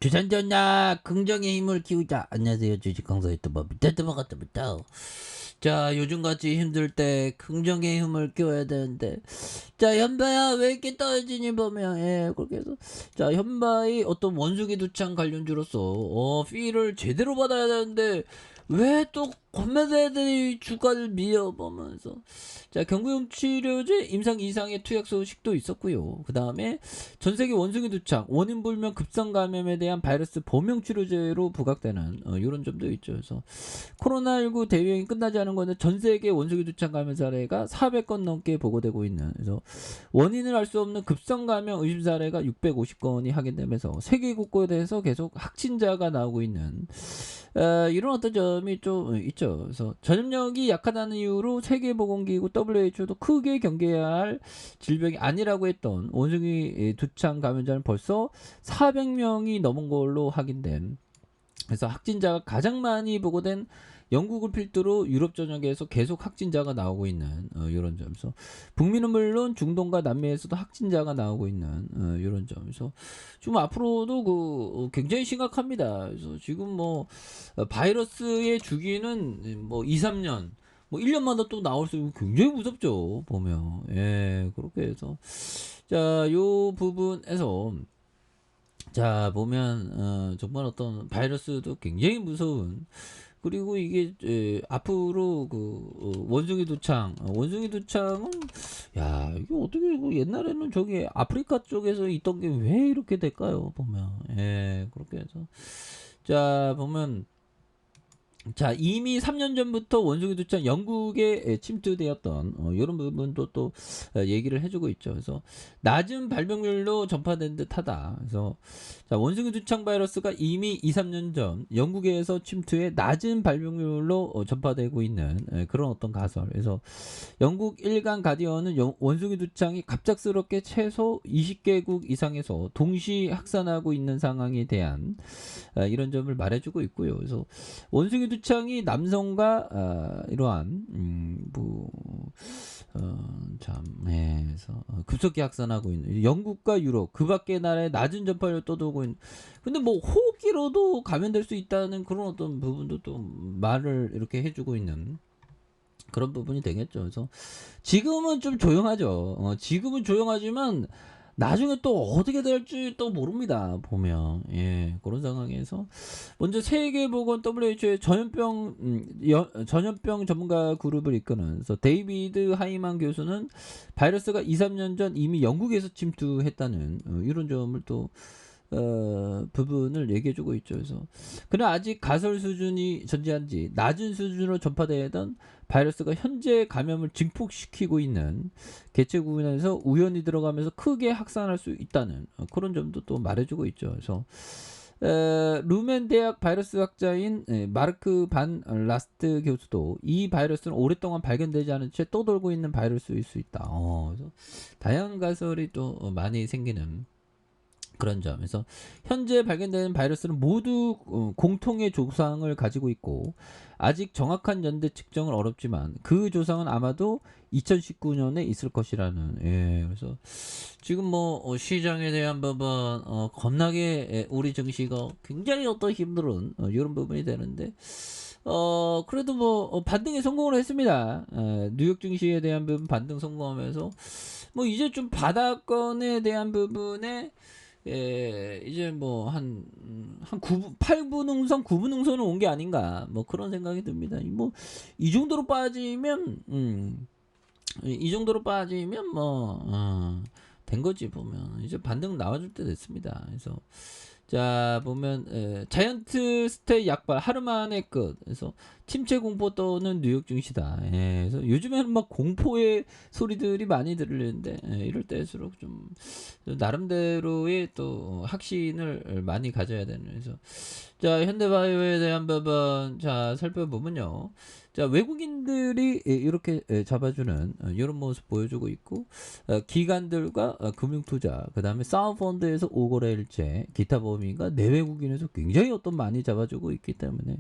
주산전자 긍정의 힘을 키우자. 안녕하세요. 주식 강사의 또뭐부터 자, 요즘같이 힘들 때 긍정의 힘을 키워야 되는데, 자, 현바야 왜 이렇게 떨어지니 보면, 그렇게 해서, 자, 현바의 어떤 원숭이 두창 관련주로서 피를 제대로 받아야 되는데 왜 또 건매사들이 주가를 밀어보면서, 자, 경구용 치료제 임상 이상의 투약 소식도 있었고요. 그 다음에 전 세계 원숭이 두창 원인 불명 급성 감염에 대한 바이러스 범용 치료제로 부각되는 이런 점도 있죠. 그래서 코로나19 대유행이 끝나지 않은 건데 전 세계 원숭이 두창 감염 사례가 400건 넘게 보고되고 있는, 그래서 원인을 알 수 없는 급성 감염 의심 사례가 650건이 확인되면서 세계 곳곳에서 계속 확진자가 나오고 있는 이런 어떤 점이 좀 있죠. 그래서 전염력이 약하다는 이유로 세계보건기구 WHO도 크게 경계해야 할 질병이 아니라고 했던 원숭이 두창 감염자는 벌써 400명이 넘은 걸로 확인된, 그래서 확진자가 가장 많이 보고된 영국을 필두로 유럽 전역에서 계속 확진자가 나오고 있는 이런 점에서 북미는 물론 중동과 남미에서도 확진자가 나오고 있는 이런 점에서 지금 앞으로도 굉장히 심각합니다. 그래서 지금 뭐 바이러스의 주기는 뭐 2, 3년 뭐 1년마다 또 나올 수 있고 굉장히 무섭죠, 보면. 그렇게 해서 자, 요 부분에서 자, 보면 정말 어떤 바이러스도 굉장히 무서운, 그리고 이게 앞으로 원숭이 두창 원숭이 두창은, 야, 이게 어떻게 옛날에는 저기 아프리카 쪽에서 있던 게 왜 이렇게 될까요, 보면. 그렇게 해서 자, 보면 자, 이미 3년 전부터 원숭이 두창 영국에 침투되었던 이런 부분도 또 얘기를 해주고 있죠. 그래서 낮은 발병률로 전파된 듯하다. 그래서 자, 원숭이 두창 바이러스가 이미 2, 3년 전 영국에서 침투해 낮은 발병률로 전파되고 있는 그런 어떤 가설. 그래서 영국 일간 가디언은 원숭이 두창이 갑작스럽게 최소 20개국 이상에서 동시 확산하고 있는 상황에 대한 이런 점을 말해주고 있고요. 그래서 원숭이 두창이 남성과 이러한 그래서 급속히 확산하고 있는 영국과 유럽 그 밖의 나라의 낮은 전파율을 떠돌고 있는, 근데 뭐 호흡기로도 감염될 수 있다는 그런 어떤 부분도 또 말을 이렇게 해주고 있는 그런 부분이 되겠죠. 그래서 지금은 좀 조용하죠. 지금은 조용하지만 나중에 또 어떻게 될지 또 모릅니다, 보면. 그런 상황에서 먼저 세계보건 WHO의 전염병 전문가 그룹을 이끄는, 그래서 데이비드 하이만 교수는 바이러스가 2, 3년 전 이미 영국에서 침투했다는 이런 점을 또 부분을 얘기해주고 있죠. 그래서 그러나 아직 가설 수준이 전제한지 낮은 수준으로 전파되던 바이러스가 현재 감염을 증폭시키고 있는 개체구간에서 우연히 들어가면서 크게 확산할 수 있다는 그런 점도 또 말해주고 있죠. 그래서 루멘 대학 바이러스 학자인 마르크 반 라스트 교수도 이 바이러스는 오랫동안 발견되지 않은 채 또 돌고 있는 바이러스일 수 있다. 그래서 다양한 가설이 또 많이 생기는 그런 점에서 현재 발견되는 바이러스는 모두 공통의 조상을 가지고 있고 아직 정확한 연대 측정은 어렵지만 그 조상은 아마도 2019년에 있을 것이라는. 그래서 지금 뭐 시장에 대한 부분 겁나게 우리 증시가 굉장히 어떤 힘들은 이런 부분이 되는데 그래도 뭐 반등에 성공을 했습니다. 뉴욕 증시에 대한 부분 반등 성공하면서 뭐 이제 좀 바닥권에 대한 부분에 이제 뭐 한 9분, 8분 응선, 9분 응선은 온 게 아닌가, 뭐 그런 생각이 듭니다. 뭐 이 정도로 빠지면 이 정도로 빠지면 된 거지, 보면. 이제 반등 나와줄 때 됐습니다. 그래서 자, 보면 자이언트 스테이 약발 하루 만에 끝. 그래서 침체 공포 떠는 뉴욕 증시다. 그래서 요즘에는 막 공포의 소리들이 많이 들리는데 이럴 때일수록 좀 나름대로의 또 확신을 많이 가져야 되는. 그래서 자, 현대바이오에 대한 부분 자 살펴보면요. 자, 외국인들이 이렇게 잡아주는 이런 모습 보여주고 있고, 기관들과 금융투자, 그 다음에 사우펀드에서 오거래일제, 기타 범위가 내외국인에서 굉장히 어떤 많이 잡아주고 있기 때문에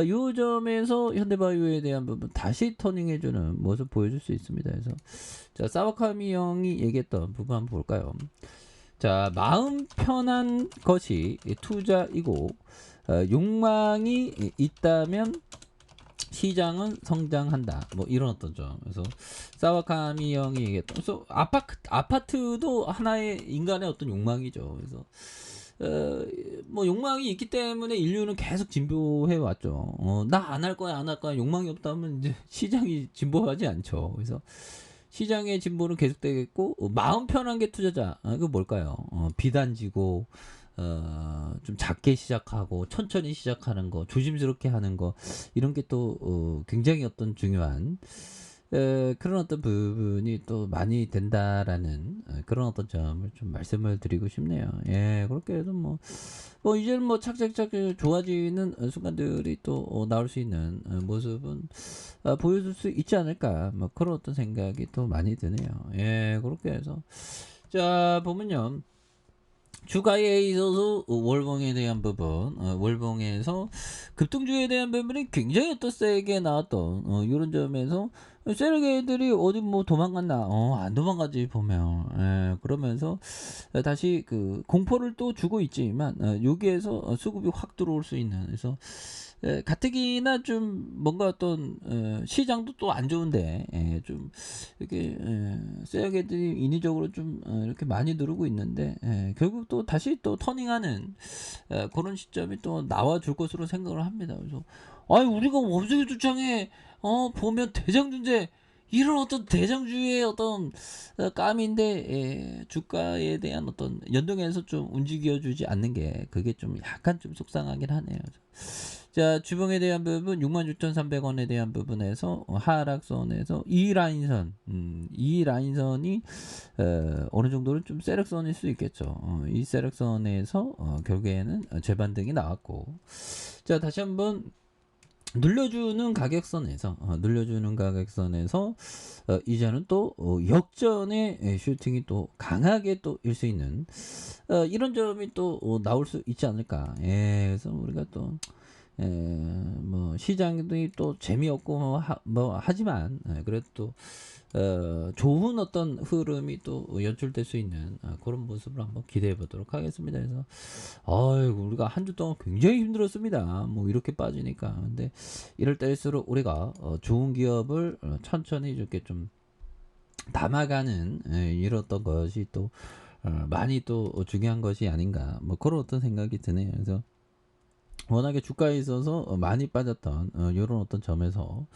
이 점에서 현대바이오에 대한 부분 다시 터닝해주는 모습 보여줄 수 있습니다. 그래서 자, 사와카미 형이 얘기했던 부분 한번 볼까요? 자, 마음 편한 것이 투자이고 욕망이 있다면 시장은 성장한다. 뭐 이런 어떤 점. 그래서 사와카미 형이 얘기했던. 그래서 아파트도 하나의 인간의 어떤 욕망이죠. 그래서 뭐 욕망이 있기 때문에 인류는 계속 진보해 왔죠. 나 안 할 거야, 안 할 거야. 욕망이 없다면 이제 시장이 진보하지 않죠. 그래서 시장의 진보는 계속되겠고 마음 편한 게 투자자. 그 뭘까요? 비단지고 좀 작게 시작하고 천천히 시작하는 거, 조심스럽게 하는 거 이런 게 또 굉장히 어떤 중요한 그런 어떤 부분이 또 많이 된다라는 그런 어떤 점을 좀 말씀을 드리고 싶네요. 예, 그렇게 해서 뭐 이제는 뭐 착착착 좋아지는 순간들이 또 나올 수 있는 모습은 보여줄 수 있지 않을까, 뭐 그런 어떤 생각이 또 많이 드네요. 예, 그렇게 해서 자 보면요. 주가에 있어서 월봉에 대한 부분, 월봉에서 급등주에 대한 부분이 굉장히 또 세게 나왔던 이런 점에서 세력애들이 어디 뭐 도망갔나? 안 도망가지 보면. 예, 그러면서 다시 그 공포를 또 주고 있지만 여기에서 수급이 확 들어올 수 있는. 그래서 가뜩이나 좀 뭔가 어떤 시장도 또 안 좋은데 좀 이렇게 세력애들이 인위적으로 좀 이렇게 많이 누르고 있는데 결국 또 다시 또 터닝하는 그런 시점이 또 나와 줄 것으로 생각을 합니다. 그래서 아니 우리가 원숭이 주장에 보면 대장주인데 이런 어떤 대장주의 어떤 감인데 주가에 대한 어떤 연동해서 좀 움직여주지 않는 게 그게 좀 약간 좀 속상하긴 하네요. 자, 주봉에 대한 부분 66,300원에 대한 부분에서 하락선에서 이 라인선, 이 라인선이 어느 정도는 좀 세력선일 수 있겠죠. 이 세력선에서 결국에는 재반등이 나왔고, 자 다시 한번 눌려주는 가격선에서 이제는 또 역전의 슈팅이 또 강하게 또 일 수 있는 이런 점이 또 나올 수 있지 않을까. 예, 그래서 우리가 또 뭐 시장이 또 재미없고 하지만 그래도 또 좋은 어떤 흐름이 또 연출될 수 있는 그런 모습을 한번 기대해 보도록 하겠습니다. 그래서 아이고 우리가 한 주 동안 굉장히 힘들었습니다. 뭐 이렇게 빠지니까. 근데 이럴 때일수록 우리가 좋은 기업을 천천히 이렇게 좀 담아가는 이런 것이 또 많이 또 중요한 것이 아닌가, 뭐 그런 어떤 생각이 드네요. 그래서 워낙에 주가에 있어서 많이 빠졌던 이런 어떤 점에서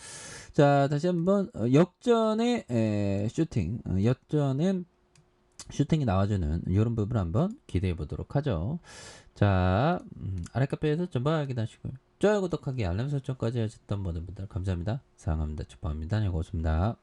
자 다시 한번 역전의 역전의 슈팅이 나와주는 이런 부분 한번 기대해 보도록 하죠. 자 아래 카페에서 전방 확인하시고요. 좋아요 구독하기 알람 설정까지 하셨던 모든 분들 감사합니다. 사랑합니다. 축복합니다. 네, 고맙습니다.